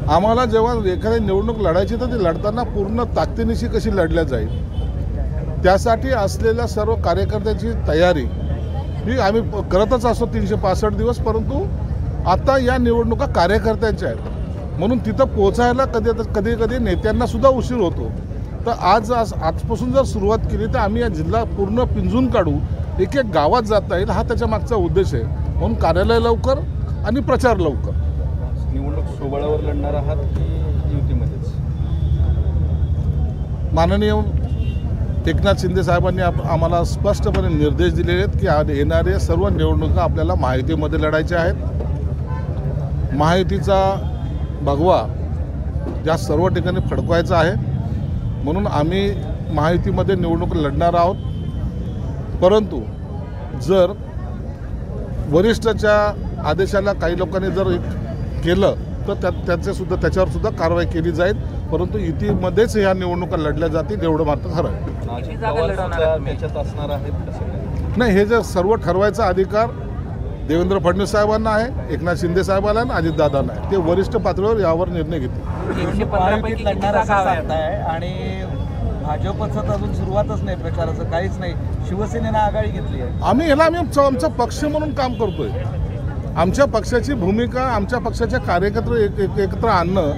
आम्हाला जेव्हा एखादी निवडणूक लढायची तर ती लढताना पूर्ण ताकदीनिशी कशी लढल्या जाईल त्यासाठी असलेल्या सर्व कार्यकर्त्यांची तयारी ही आम्ही करतच असतो 365 दिवस. परंतु आता या निवडणुका कार्यकर्त्यांच्या आहेत म्हणून तिथं पोचायला कधी कधी नेत्यांना सुद्धा उशीर होतो. तर आजपासून जर सुरुवात केली तर आम्ही या जिल्हा पूर्ण पिंजून काढू, एक एक गावात जाता येईल हा त्याच्या मागचा उद्देश आहे. म्हणून कार्यालय लवकर आणि प्रचार लवकर. निवडणूक सोबळावर लढणार आहात की युतीमध्येच? माननीय एकनाथ शिंदे साहेबांनी आम्हाला स्पष्टपणे निर्देश दिलेले आहेत की येणारे सर्व निवडणुका आपल्याला महायुतीमध्ये लढायच्या आहेत. महायुतीचा भगवा या सर्व ठिकाणी फडकवायचा आहे म्हणून आम्ही महायुतीमध्ये निवडणूक लढणार आहोत. परंतु जर वरिष्ठाच्या आदेशाला काही लोकांनी जर केलं तर त्याच्यावर सुद्धा कारवाई केली जाईल. परंतु युतीमध्येच ह्या निवडणुका लढल्या जातील एवढं मात्र खरं आहे. नाही, हे जे सर्व ठरवायचा अधिकार देवेंद्र फडणवीस साहेबांना आहे, एकनाथ शिंदे साहेबांना आणि अजितदादांना आहे. ते वरिष्ठ पातळीवर यावर निर्णय घेतील. आणि भाजपचं अजून सुरुवातच नाही, प्रचाराचं काहीच नाही. शिवसेनेनं आघाडी घेतली आहे. आम्ही आमचा पक्ष म्हणून काम करतोय. आमच्या पक्षाची भूमिका, आमच्या पक्षाच्या कार्यकर्ते एकत्र आणणं,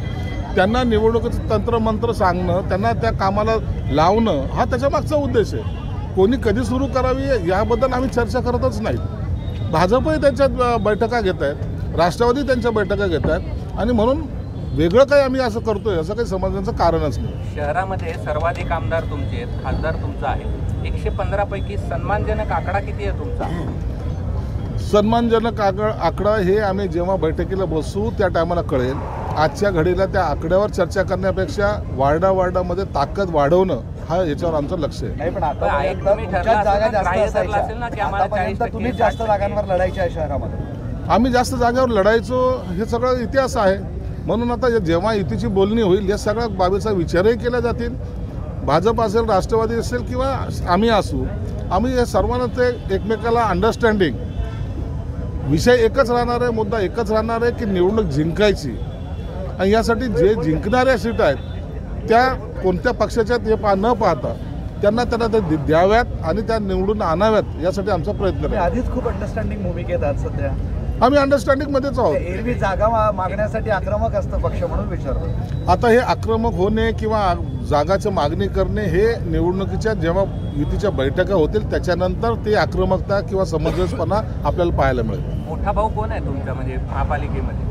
त्यांना निवडणुकीचं तंत्रमंत्र सांगणं, त्यांना त्या कामाला लावणं हा त्याच्या मागचा उद्देश आहे. कोणी कधी सुरू करावी याबद्दल आम्ही चर्चा करतच नाही. भाजपही त्यांच्या बैठका घेत आहेत, राष्ट्रवादी त्यांच्या बैठका घेत आहेत आणि म्हणून वेगळं काही आम्ही असं करतोय असं काही समजण्याचं कारणच नाही. शहरामध्ये सर्वाधिक आमदार तुमचे आहेत, खासदार तुमचा आहे. 115 पैकी सन्मानजनक आकडा किती आहे तुमचा? सन्मानजनक आकडा हे आम्ही जेव्हा बैठकीला बसू त्या टायमाला कळेल. आजच्या घडीला त्या आकड्यावर चर्चा करण्यापेक्षा वार्डामध्ये ताकद वाढवणं हा याच्यावर आमचं लक्ष आहे. नाही, पण आता तुम्ही जास्त जागांवर लढायच्या आहे शहरामध्ये. आम्ही जास्त जागेवर लढायचो हे सगळं इतिहास आहे. म्हणून आता जेव्हा युतीची बोलणी होईल या सगळ्या बाबीचा विचारही केला जातील. भाजप असेल, राष्ट्रवादी असेल किंवा आम्ही असू, आम्ही हे सर्वांना ते एकमेकाला अंडरस्टँडिंग, विषय एकच राहणार आहे, मुद्दा एकच राहणार आहे की निवडणूक जिंकायची. आणि यासाठी जे जिंकणाऱ्या सीट आहेत त्या कोणत्या पक्षाच्या ते न पाहता त्यांना ते द्याव्यात आणि त्या निवडून आणाव्यात यासाठी आमचा प्रयत्न आहे. आधीच खूप अंडरस्टँडिंग भूमिकेत आहात सध्या. आम्ही अंडरस्टँडिंगमध्येच आहोत. एरवी जागा मागण्यासाठी आक्रमक असतं पक्ष म्हणून विचारतो. आता हे आक्रमक होणे किंवा जागाची मागणी करणे हे निवडणुकीच्या जेव्हा युतीच्या बैठका होतील त्याच्यानंतर ते आक्रमकता किंवा समंजसपणा आपल्याला पाहायला मिळेल. मोठा भाऊ कोण आहे तुमच्या म्हणजे महापालिकेमध्ये?